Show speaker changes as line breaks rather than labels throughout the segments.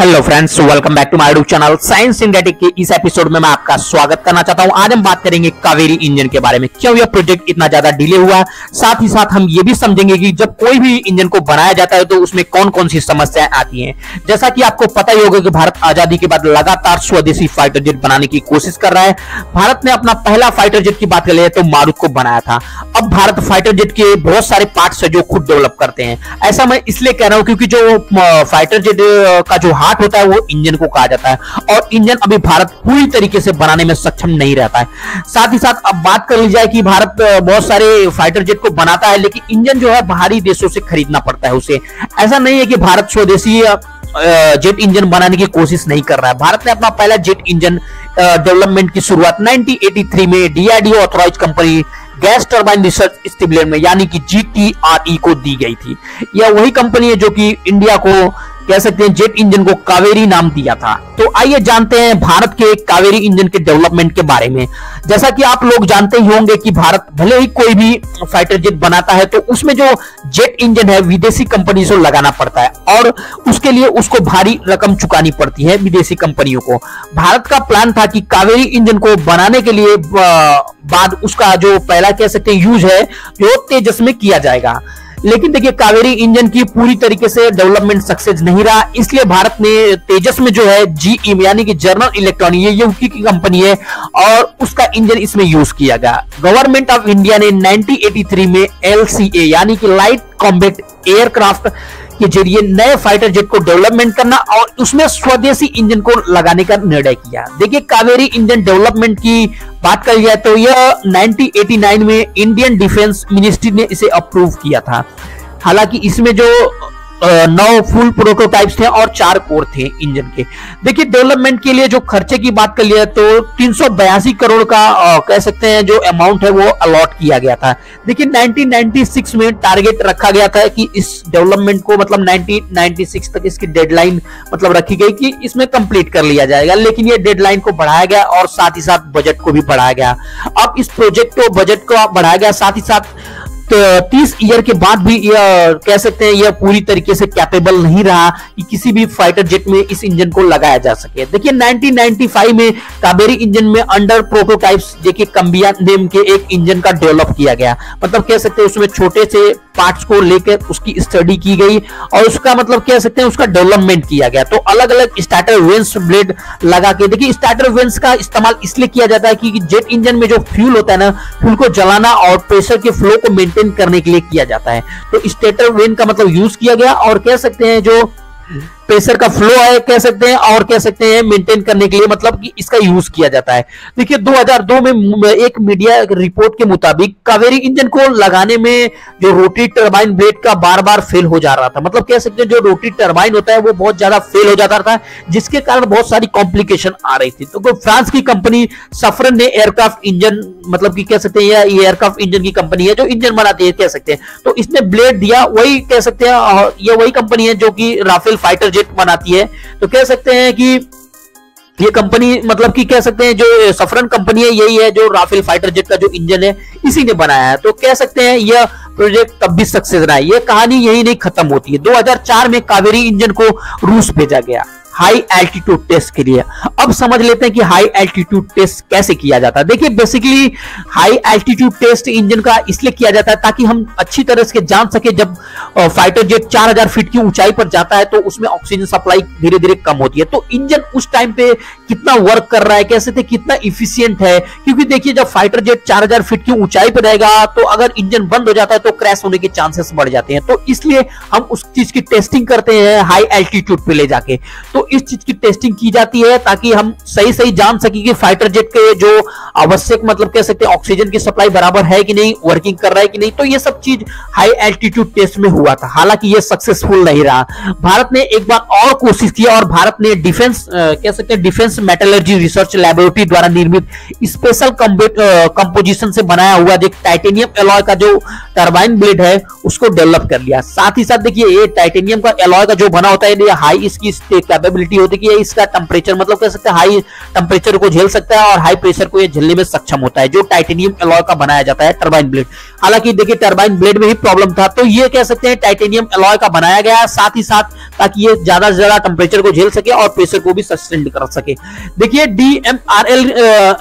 Hello friends, welcome back to my YouTube channel Science India Tech के इस episode में मैं आपका स्वागत करना चाहता हूं। आज हम बात करेंगे कावेरी इंजन के बारे में, क्यों यह प्रोजेक्ट इतना ज्यादा डिले हुआ। साथ ही साथ हम ये भी समझेंगे कि जब कोई भी इंजन को बनाया जाता है तो उसमें कौन कौन सी समस्याएं आती हैं। जैसा कि आपको पता ही होगा कि भारत आजादी के बाद लगातार स्वदेशी फाइटर जेट बनाने की कोशिश कर रहा है। भारत ने अपना पहला फाइटर जेट की बात कर ले तो मारुत को बनाया था। अब भारत फाइटर जेट के बहुत सारे पार्ट्स है जो खुद डेवलप करते हैं। ऐसा मैं इसलिए कह रहा हूं क्योंकि जो फाइटर जेट का जो हार्ट होता है वो इंजन को कहा जाता है, और इंजन अभी भारत पूरी तरीके से बनाने में सक्षम नहीं रहता है। साथ ही साथ अब बात कर ली जाए कि भारत बहुत सारे फाइटर जेट को बनाता है, लेकिन इंजन जो है बाहरी देशों से खरीदना पड़ता है उसे। ऐसा नहीं है कि भारत स्वदेशी जेट इंजन बनाने की कोशिश नहीं कर रहा है। भारत ने अपना पहला जेट इंजन डेवलपमेंट की शुरुआत 1983 में DRDO authorised company gas turbine research establishment में यानी कि GTRE को दी गई थी। यह वही कंपनी है जो कि इंडिया को कह सकते हैं जेट इंजन को कावेरी नाम दिया था। तो आइए जानते हैं भारत के कावेरी इंजन के डेवलपमेंट के बारे में। जैसा कि आप लोग जानते ही होंगे कि भारत भले ही कोई भी फाइटर जेट बनाता है तो उसमें जो जेट इंजन है विदेशी कंपनी से लगाना पड़ता है, और उसके लिए उसको भारी रकम चुकानी पड़ती है विदेशी कंपनियों को। भारत का प्लान था कि कावेरी इंजन को बनाने के लिए बाद उसका जो पहला कह सकते हैं यूज है जो तेजस में किया जाएगा। लेकिन देखिए कावेरी इंजन की पूरी तरीके से डेवलपमेंट सक्सेस नहीं रहा, इसलिए भारत ने तेजस में जो है GE यानी कि जनरल इलेक्ट्रॉनिक, ये यूके की कंपनी है, और उसका इंजन इसमें यूज किया गया। गवर्नमेंट ऑफ इंडिया ने 1983 में LCA यानी कि लाइट कॉम्बैट एयरक्राफ्ट के जरिए नए फाइटर जेट को डेवलपमेंट करना और उसमें स्वदेशी इंजन को लगाने का निर्णय किया। देखिए कावेरी इंजन डेवलपमेंट की बात करी जाए तो यह 1989 में इंडियन डिफेंस मिनिस्ट्री ने इसे अप्रूव किया था। हालांकि इसमें जो 9 फुल प्रोटोटाइप्स थे और 4 कोर थे इंजन के। देखिए डेवलपमेंट के लिए जो खर्चे की बात कर लिया तो 382 करोड़ का कह सकते हैं जो अमाउंट है वो अलॉट किया गया था। देखिए 1996 में टारगेट रखा गया था कि इस डेवलपमेंट को मतलब 1996 तक इसकी डेडलाइन मतलब रखी गई कि इसमें कंप्लीट कर लिया जाएगा, लेकिन ये डेडलाइन को बढ़ाया गया और साथ ही साथ बजट को भी बढ़ाया गया। अब इस प्रोजेक्ट को बजट को बढ़ाया गया, साथ ही साथ 30 ईयर के बाद भी यह कह सकते हैं यह पूरी तरीके से कैपेबल नहीं रहा कि किसी भी फाइटर जेट में इस इंजन को लगाया जा सके। देखिए 1995 में कावेरी इंजन में अंडर प्रोटोटाइप्स जेके कंबिया नेम के एक इंजन का डेवलप किया गया। मतलब कह सकते हैं उसमें छोटे से पार्ट्स को लेकर उसकी स्टडी की गई और उसका मतलब कह सकते हैं उसका डेवलपमेंट किया गया। तो अलग अलग स्टार्टर वेंस ब्लेड लगा के, देखिए स्टार्टर वेंस का इस्तेमाल इसलिए किया जाता है कि जेट इंजन में जो फ्यूल होता है ना, फ्यूल को जलाना और प्रेशर के फ्लो को मेंटेन करने के लिए किया जाता है। तो स्टार्टर वेन का मतलब यूज किया गया और कह सकते हैं जो प्रेशर का फ्लो है कह सकते हैं और कह सकते हैं मेंटेन करने के लिए मतलब कि इसका यूज किया जाता है। देखिए 2002 में एक मीडिया रिपोर्ट के मुताबिक कावेरी इंजन को लगाने में जो रोटरी टरबाइन ब्लेड का बार बार फेल हो जा रहा था। मतलब कह सकते हैं जो रोटरी टरबाइन होता है वो बहुत ज्यादा फेल हो जाता था, जिसके कारण बहुत सारी कॉम्प्लिकेशन आ रही थी। तो फ्रांस की कंपनी सफरन ने एयरक्राफ्ट इंजन मतलब कि कह सकते हैं ये एयरक्राफ्ट इंजन की कंपनी है जो इंजन बनाती है कह सकते हैं, तो इसने ब्लेड दिया, वही कह सकते हैं ये वही कंपनी है जो कि राफेल फाइटर जेट बनाती है। तो कह सकते हैं कि ये कंपनी मतलब कि कह सकते हैं जो सफरन कंपनी है यही है जो राफेल फाइटर जेट का जो इंजन है इसी ने बनाया है। तो कह सकते हैं यह प्रोजेक्ट तब भी सक्सेस रहा है। यह कहानी यही नहीं खत्म होती है। 2004 में कावेरी इंजन को रूस भेजा गया हाई एल्टीट्यूड टेस्ट के लिए। अब समझ लेते हैं कि हाई एल्टीट्यूड टेस्ट कैसे किया जाता है। देखिए basically high altitude test engine का इसलिए किया जाता है ताकि हम अच्छी तरह से जान सके जब फाइटर जेट 4000 फीट की ऊंचाई पर जाता है तो उसमें ऑक्सीजन सप्लाई धीरे धीरे कम होती है। तो इंजन उस टाइम पे कितना वर्क कर रहा है, कैसे थे कितना इफिशियंट है, क्योंकि देखिए जब फाइटर जेट 4000 फीट की ऊंचाई पर रहेगा तो अगर इंजन बंद हो जाता है तो क्रैश होने के चांसेस बढ़ जाते हैं। तो इसलिए हम उस चीज की टेस्टिंग करते हैं हाई एल्टीट्यूड पे ले जाके। तो इस चीज की टेस्टिंग की जाती है ताकि हम सही सही जान सके कि फाइटर जेट के जो आवश्यक मतलब कह सकते हैं ऑक्सीजन की सप्लाई बराबर है कि नहीं, वर्किंग कर रहा है कि नहीं। तो ये सब चीज हाई एल्टीट्यूड टेस्ट में हुआ था, हालांकि ये सक्सेसफुल नहीं रहा। भारत ने एक बार और कोशिश की और भारत ने डिफेंस कह सकते हैं डिफेंस मेटलर्जी रिसर्च लैबोरेटरी द्वारा निर्मित स्पेशल कंपोजिशन से बनाया हुआ जो टाइटेनियम एलॉय का जो टरबाइन ब्लेड है उसको डेवलप कर लिया। साथ ही साथ देखिए ये टाइटेनियम का एलॉय का जो बना होता है ये हाई इसकी कैपेबिलिटी कैपेबिलिटी होती है कि इसका टेम्परेचर मतलब कह सकते हैं हाई टेम्परेचर को झेल सकता है और हाई प्रेशर को ये झेलने में सक्षम होता है, जो टाइटेनियम एलॉय का बनाया जाता है टरबाइन ब्लेड। हालांकि देखिए टरबाइन ब्लेड में ही प्रॉब्लम था, तो ये कह सकते हैं टाइटेनियम एलॉय का बनाया गया, साथ ही साथ ताकि ये ज्यादा से ज्यादा टेम्परेचर को झेल सके और प्रेशर को भी सस्टेन कर सके। देखिए DMRL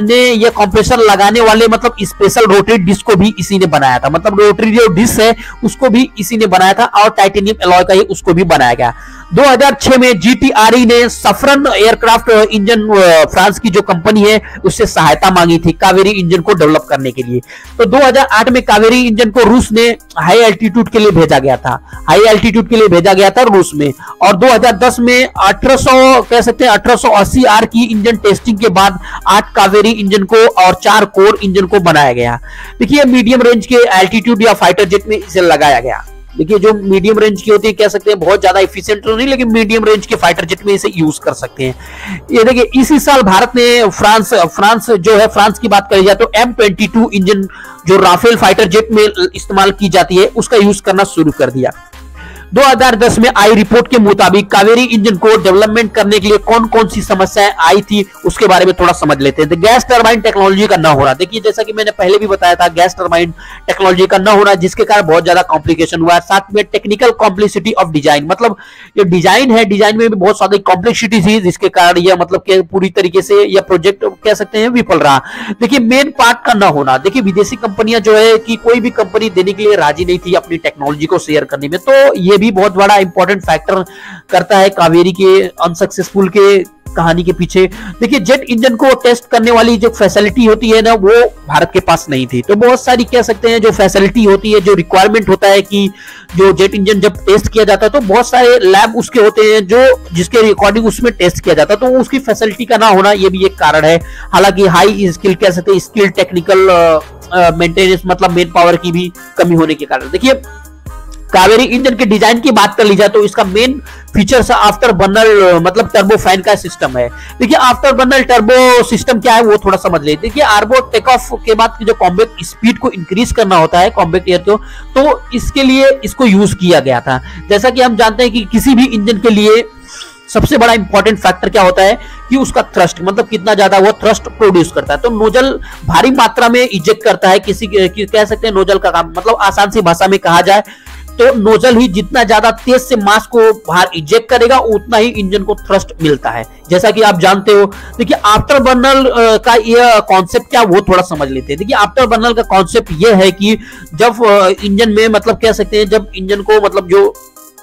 ने ये कंप्रेसर लगाने वाले मतलब स्पेशल रोटरी डिस्क को भी इसी ने बनाया था, मतलब रोटरी जो डिस्क है उसको भी इसी ने बनाया था और टाइटेनियम एलॉय का ही उसको भी बनाया गया। 2006 में GTRE ने सफरन एयरक्राफ्ट इंजन फ्रांस की जो कंपनी है उससे सहायता मांगी थी कावेरी इंजन को डेवलप करने के लिए। तो 2008 में कावेरी इंजन को रूस ने हाई एल्टीट्यूड के लिए भेजा गया था, हाई एल्टीट्यूड के लिए भेजा गया था रूस में। और 2010 में 1800 कह सकते हैं 1880 आर की इंजन टेस्टिंग के बाद 8 कावेरी इंजन को और 4 कोर इंजन को बनाया गया। देखिए मीडियम रेंज के एल्टीट्यूड या फाइटर जेट में इसे लगाया गया। देखिए जो मीडियम रेंज की होती है कह सकते हैं बहुत ज्यादा एफिशिएंट तो नहीं, लेकिन मीडियम रेंज के फाइटर जेट में इसे यूज कर सकते हैं। ये देखिए इसी साल भारत ने फ्रांस जो है फ्रांस की बात करी जाए तो M22 इंजन जो राफेल फाइटर जेट में इस्तेमाल की जाती है उसका यूज करना शुरू कर दिया। 2010 में आई रिपोर्ट के मुताबिक कावेरी इंजन को डेवलपमेंट करने के लिए कौन कौन सी समस्याएं आई थी उसके बारे में थोड़ा समझ लेते हैं। गैस टरबाइन टेक्नोलॉजी का न होना, देखिए जैसा कि मैंने पहले भी बताया था गैस टरबाइन टेक्नोलॉजी का न होना जिसके कारण बहुत ज्यादा कॉम्प्लिकेशन हुआ है। साथ में टेक्निकल कॉम्प्लेक्सिटी ऑफ डिजाइन, मतलब ये डिजाइन है, डिजाइन में भी बहुत सारी कॉम्प्लेक्सिटी थी जिसके कारण यह मतलब कि पूरी तरीके से यह प्रोजेक्ट कह सकते हैं विफल रहा। देखिए मेन पार्ट का न होना, देखिए विदेशी कंपनियां जो है कि कोई भी कंपनी देने के लिए राजी नहीं थी अपनी टेक्नोलॉजी को शेयर करने में, तो ये भी बहुत बड़ा इंपॉर्टेंट फैक्टर करता है कावेरी के अनसक्सेसफुल के कहानी के पीछे। देखिए जेट इंजन को टेस्ट करने वाली जो फैसिलिटी होती है ना वो भारत के पास नहीं थी, तो बहुत सारी कह सकते हैं जो फैसिलिटी होती है, जो रिक्वायरमेंट होता है कि जो जेट इंजन जब टेस्ट किया जाता है तो बहुत सारे लैब उसके होते हैं जो जिसके रिकॉर्डिंग उसमें टेस्ट किया जाता है, तो उसकी फैसिलिटी का ना होना ये भी एक कारण है। हालांकि हाई स्किल कह सकते हैं स्किल टेक्निकल मेंटेनेंस मतलब मेन पावर की भी कमी होने के कारण। देखिए कावेरी इंजन के डिजाइन की बात कर ली जाए तो इसका मेन फीचर्स आफ्टर बर्नर मतलब टर्बो फैन का सिस्टम है। देखिए आफ्टर बर्नर टर्बो सिस्टम क्या है वो थोड़ा समझ लेते। देखिए आर्बो टेक ऑफ के बाद जो कॉम्बैक्ट स्पीड को इंक्रीज करना होता है कॉम्बैक्ट एयर को, तो इसके लिए इसको यूज किया गया था। जैसा कि हम जानते हैं कि किसी भी इंजन के लिए सबसे बड़ा इंपॉर्टेंट फैक्टर क्या होता है कि उसका थ्रस्ट, मतलब कितना ज्यादा वो थ्रस्ट प्रोड्यूस करता है। तो नोजल भारी मात्रा में इजेक्ट करता है, किसी कह सकते हैं नोजल का काम, मतलब आसान सी भाषा में कहा जाए तो नोजल ही जितना ज्यादा तेज से मास को बाहर इजेक्ट करेगा उतना ही इंजन को थ्रस्ट मिलता है, जैसा कि आप जानते हो। देखिए आफ्टर बर्नल का ये कॉन्सेप्ट क्या वो थोड़ा समझ लेते हैं। देखिए आफ्टर बर्नल का कॉन्सेप्ट ये है कि जब इंजन में मतलब कह सकते हैं जब इंजन को मतलब जो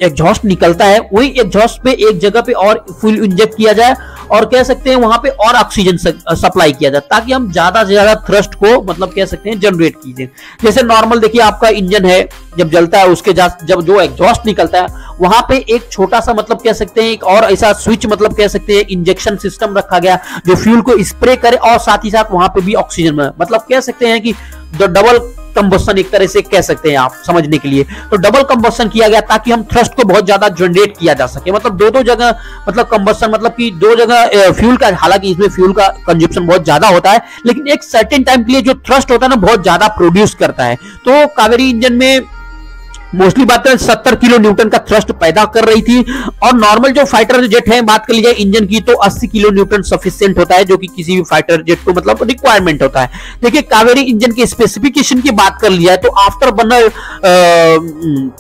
एग्जॉस्ट निकलता है वही एग्जॉस्ट पे एक जगह पे और फ्यूल इंजेक्ट किया जाए और कह सकते हैं वहां पे और ऑक्सीजन सप्लाई किया जाए ताकि हम ज्यादा से ज्यादा थ्रस्ट को मतलब कह सकते हैं जनरेट कीजिए। जैसे नॉर्मल देखिए आपका इंजन है जब जलता है उसके जब जो एग्जॉस्ट निकलता है वहां पे एक छोटा सा मतलब कह सकते हैं एक और ऐसा स्विच मतलब कह सकते हैं इंजेक्शन सिस्टम रखा गया जो फ्यूल को स्प्रे करे और साथ ही साथ वहां पे भी ऑक्सीजन मतलब कह सकते हैं कि डबल कंबस्शन एक तरह से कह सकते हैं आप समझने के लिए। तो डबल कंबस्शन किया गया ताकि हम थ्रस्ट को बहुत ज्यादा जनरेट किया जा सके, मतलब दो जगह मतलब कंबस्शन मतलब कि दो जगह फ्यूल का, हालांकि इसमें फ्यूल का कंजप्शन बहुत ज्यादा होता है लेकिन एक सर्टेन टाइम के लिए जो थ्रस्ट होता है ना बहुत ज्यादा प्रोड्यूस करता है। तो कावेरी इंजन में मोस्टली बात करें 70 किलो न्यूटन का थ्रस्ट पैदा कर रही थी और नॉर्मल जो फाइटर जेट है बात कर ली जाए इंजन की तो 80 किलो न्यूटन सफिशिएंट होता है जो कि किसी भी फाइटर जेट को मतलब रिक्वायरमेंट होता है। देखिए कावेरी इंजन के स्पेसिफिकेशन की बात कर लिया है तो आफ्टर बर्नर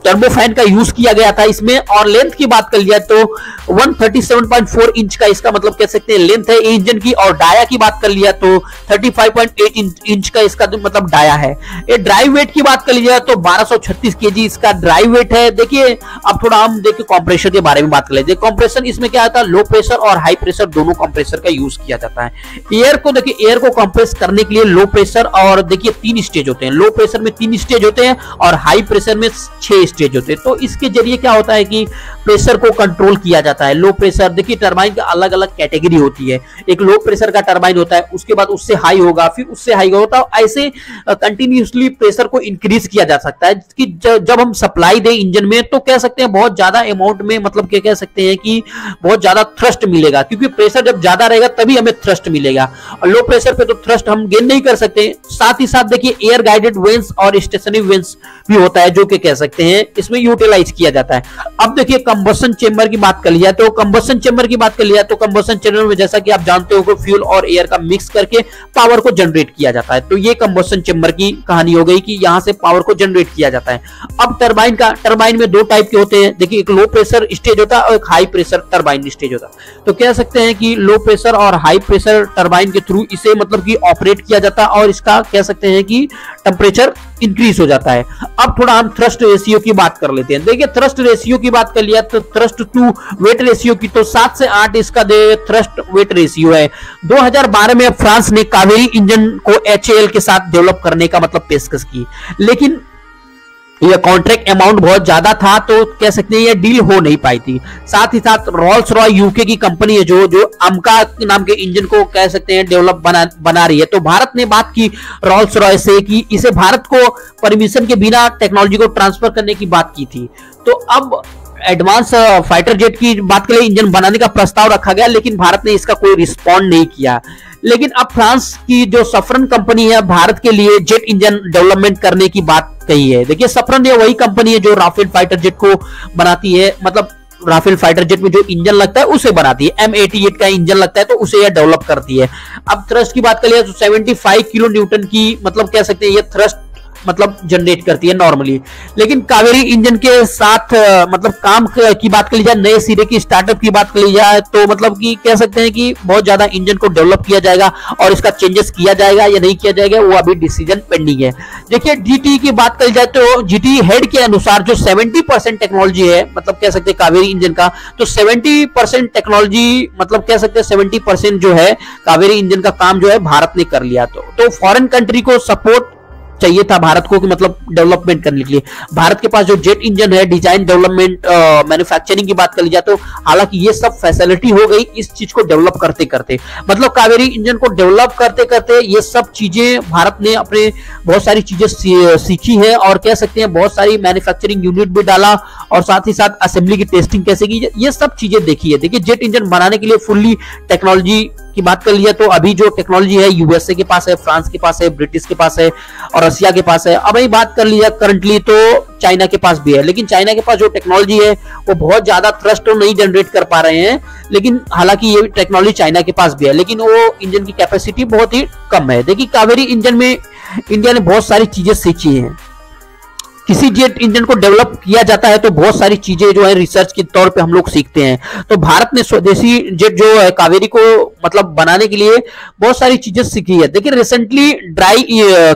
टर्बोफैन का यूज किया गया था इसमें, और लेंथ की बात कर लिया तो 137.4 इंच का इसका मतलब कह सकते हैं लेंथ है इंजन की, और डाया की बात कर लिया तो 35.8 इंच का इसका मतलब डाया है। ये ड्राइव वेट की बात कर लिया तो 1236 केजी इसका ड्राइव वेट है। देखिए अब थोड़ा हम देखिए कंप्रेसर के बारे में बात कर लेते हैं। कंप्रेसर इसमें क्या आता है लो प्रेशर और हाई प्रेशर दोनों कंप्रेसर का यूज किया जाता है। एयर को देखिए एयर को कंप्रेस करने के लिए लो प्रेशर और देखिए 3 स्टेज होते हैं, लो प्रेशर में 3 स्टेज होते हैं और हाई प्रेशर में 6 स्टेज होते हैं। तो इसके जरिए क्या होता है कि प्रेशर को कंट्रोल किया जाता है। लो प्रेशर देखिए टरबाइन का अलग अलग कैटेगरी होती है, एक लो प्रेशर का टरबाइन होता है उसके बाद उससे हाई होगा फिर उससे हाई होता है, ऐसे कंटिन्यूसली प्रेशर को इंक्रीज किया जा सकता है कि जब हम सप्लाई दे इंजन में तो कह सकते हैं बहुत ज्यादा अमाउंट में, मतलब क्या कह सकते हैं कि बहुत ज्यादा थ्रस्ट मिलेगा, क्योंकि प्रेशर जब ज्यादा रहेगा तभी हमें थ्रस्ट मिलेगा, और लो प्रेशर पे तो थ्रस्ट हम गेन नहीं कर सकते। साथ ही साथ देखिए एयर गाइडेड वेंस और स्टेशनरी वेंस भी होता है जो कि कह सकते हैं इसमें यूटिलाइज किया जाता है। अब देखिए कंबशन चेंबर की बात कर लिया तो कंबशन चेंबर में जैसा कि आप जानते हो फ्यूल और एयर का मिक्स करके पावर को जनरेट किया जाता है। तो ये कंबशन चेंबर की कहानी हो गई कि यहां से पावर को जनरेट किया जाता है। अब टरबाइन में दो टाइप के होते हैं, देखिए एक लो प्रेशर स्टेज होता है और एक हाई प्रेशर टरबाइन स्टेज होता है। तो कह सकते हैं कि लो प्रेशर और हाई प्रेशर टरबाइन के थ्रू इसे मतलब कि ऑपरेट किया जाता है और इसका कह सकते हैं कि टेम्परेचर इंक्रीज हो जाता है। अब थोड़ा हम थ्रस्ट रेशियो की बात कर लेते हैं। देखिए थ्रस्ट रेशियो की बात कर लिया तो थ्रस्ट टू वेट रेशियो की तो 7 से 8 इसका थ्रस्ट वेट रेशियो है। 2012 में फ्रांस ने कावेरी इंजन को HAL के साथ डेवलप करने का मतलब पेशकश की, लेकिन यह कॉन्ट्रैक्ट अमाउंट बहुत ज्यादा था तो कह सकते हैं यह डील हो नहीं पाई थी। साथ ही साथ रोल्स रॉय यूके की कंपनी है जो अमका नाम के इंजन को कह सकते हैं डेवलप बना रही है। तो भारत ने बात की रोल्स रॉय से कि इसे भारत को परमिशन के बिना टेक्नोलॉजी को ट्रांसफर करने की बात की थी। तो अब एडवांस फाइटर जेट की बात के लिए इंजन बनाने का प्रस्ताव रखा गया, लेकिन भारत ने इसका कोई रिस्पॉन्ड नहीं किया। लेकिन अब फ्रांस की जो सफरन कंपनी है भारत के लिए जेट इंजन डेवलपमेंट करने की बात कही है। देखिए सफरन ये वही कंपनी है जो राफेल फाइटर जेट को बनाती है, मतलब राफेल फाइटर जेट में जो इंजन लगता है उसे बनाती है। M88 का इंजन लगता है तो उसे यह डेवलप करती है। अब थ्रस्ट की बात करिए तो 75 किलो न्यूटन की मतलब कह सकते हैं ये थ्रस्ट मतलब जनरेट करती है नॉर्मली। लेकिन कावेरी इंजन के साथ मतलब काम की बात कर ली जाए, नए सिरे की स्टार्टअप की बात कर ली जाए तो मतलब कि कह सकते हैं कि बहुत ज्यादा इंजन को डेवलप किया जाएगा और इसका चेंजेस किया जाएगा या नहीं किया जाएगा वो अभी डिसीजन पेंडिंग है। देखिए GT की बात कर जाए तो GT हेड के अनुसार जो 70% टेक्नोलॉजी है मतलब कह सकते हैं कावेरी इंजन का, तो 70% टेक्नोलॉजी मतलब कह सकते हैं 70% जो है कावेरी इंजन का काम जो है भारत ने कर लिया। तो फॉरेन कंट्री को सपोर्ट चाहिए था भारत को कि मतलब डेवलपमेंट करने के लिए। भारत के पास जो जेट इंजन है डिजाइन डेवलपमेंट मैन्युफैक्चरिंग की बात कर ली जाए तो हालांकि ये सब फैसिलिटी हो गई इस चीज को डेवलप करते करते, मतलब कावेरी इंजन को डेवलप करते करते ये सब चीजें भारत ने अपने बहुत सारी चीजें सीखी है और कह सकते हैं बहुत सारी मैन्युफैक्चरिंग यूनिट भी डाला और साथ ही साथ असेंबली की टेस्टिंग कैसे की ये सब चीजें देखी है। देखिए जेट इंजन बनाने के लिए फुल्ली टेक्नोलॉजी की बात कर लिया तो अभी जो टेक्नोलॉजी है यूएसए के पास है, फ्रांस के पास है, ब्रिटिश के पास है और रशिया के पास है। अब बात कर लिया करंटली तो चाइना के पास भी है, लेकिन चाइना के पास जो टेक्नोलॉजी है वो बहुत ज्यादा थ्रस्ट तो नहीं जनरेट कर पा रहे हैं, लेकिन हालांकि ये टेक्नोलॉजी चाइना के पास भी है लेकिन वो इंजन की कैपेसिटी बहुत ही कम है। देखिए कावेरी इंजन में इंडिया ने बहुत सारी चीजें सीखी हैं। किसी जेट इंजन को डेवलप किया जाता है तो बहुत सारी चीजें जो है रिसर्च के तौर पे हम लोग सीखते हैं। तो भारत ने स्वदेशी जेट जो है कावेरी को मतलब बनाने के लिए बहुत सारी चीजें सीखी है। देखिए रिसेंटली ड्राई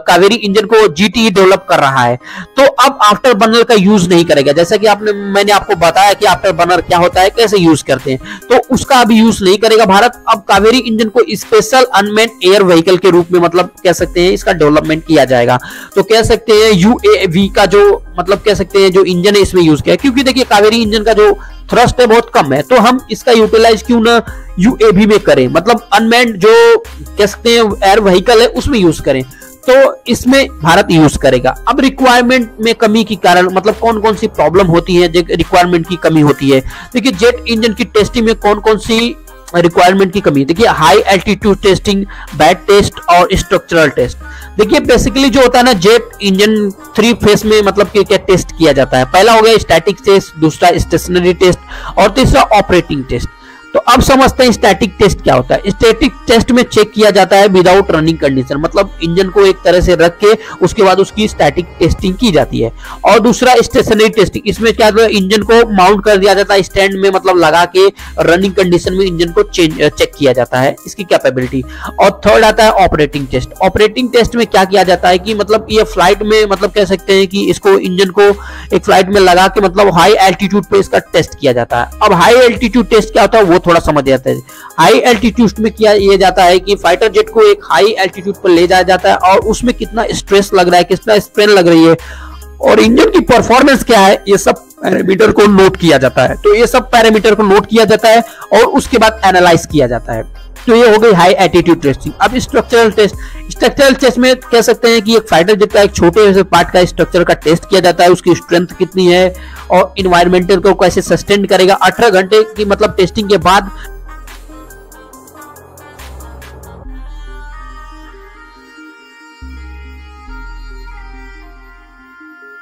कावेरी इंजन को GT डेवलप कर रहा है, तो अब आफ्टर बर्नर का यूज नहीं करेगा। जैसा कि मैंने आपको बताया कि आफ्टर बर्नर क्या होता है, कैसे यूज करते हैं, तो उसका अभी यूज नहीं करेगा भारत। अब कावेरी इंजन को स्पेशल अनमैन्ड एयर व्हीकल के रूप में मतलब कह सकते हैं इसका डेवलपमेंट किया जाएगा। तो कह सकते हैं UAV का जो मतलब कह सकते हैं जो इंजन है इसमें यूज किया, क्योंकि देखिए कावेरी इंजन का जो थ्रस्ट है बहुत कम है तो हम इसका यूटिलाइज क्यों ना UAV में करें, मतलब अनमैन्ड जो कह सकते हैं एयर व्हीकल है उसमें यूज करें, तो इसमें भारत यूज करेगा। अब रिक्वायरमेंट में कमी के कारण मतलब कौन कौन सी प्रॉब्लम होती है, रिक्वायरमेंट की कमी होती है। देखिए जेट इंजन की टेस्टिंग में कौन कौन सी रिक्वायरमेंट की कमी, देखिए high altitude testing, bat test और स्ट्रक्चरल टेस्ट। देखिए बेसिकली जो होता है ना जेट इंजन 3 फेस में मतलब क्या टेस्ट किया जाता है। पहला हो गया स्टैटिक टेस्ट, दूसरा स्टेशनरी टेस्ट और तीसरा ऑपरेटिंग टेस्ट। तो अब समझते हैं स्टैटिक टेस्ट क्या होता है। स्टैटिक टेस्ट में चेक किया जाता है विदाउट रनिंग कंडीशन, मतलब इंजन को एक तरह से रख के उसके बाद उसकी स्टैटिक टेस्टिंग की जाती है। और दूसरा स्टेशनरी टेस्टिंग, इसमें क्या होता है इंजन को माउंट कर दिया जाता है स्टैंड में, मतलब लगा के रनिंग कंडीशन में इंजन को चेक किया जाता है इसकी कैपेबिलिटी। और थर्ड आता है ऑपरेटिंग टेस्ट। ऑपरेटिंग टेस्ट में क्या किया जाता है कि मतलब ये फ्लाइट में मतलब कह सकते हैं कि इसको इंजन को एक फ्लाइट में लगा के मतलब हाई एल्टीट्यूड पे इसका टेस्ट किया जाता है। अब हाई एल्टीट्यूड टेस्ट क्या होता है वो थोड़ा समझ जाता है। हाई एल्टीट्यूड में किया ये जाता है कि फाइटर जेट को एक हाई एल्टीट्यूड पर ले जाया जाता है और उसमें कितना स्ट्रेस लग रहा है, कितना स्ट्रेन लग रही है और इंजन की परफॉर्मेंस क्या है, ये सब पैरामीटर को नोट किया जाता है। तो ये सब पैरामीटर को नोट किया जाता है और उसके बाद एनालाइज किया जाता है।
तो ये हो गई हाई एटीट्यूड टेस्टिंग। अब स्ट्रक्चरल टेस्ट में कह सकते हैं कि एक फाइटर जेट का एक छोटे से पार्ट का स्ट्रक्चर का टेस्ट किया जाता है, उसकी स्ट्रेंथ कितनी है और इन्वायरमेंटल को कैसे सस्टेन करेगा। 18 घंटे की मतलब टेस्टिंग के बाद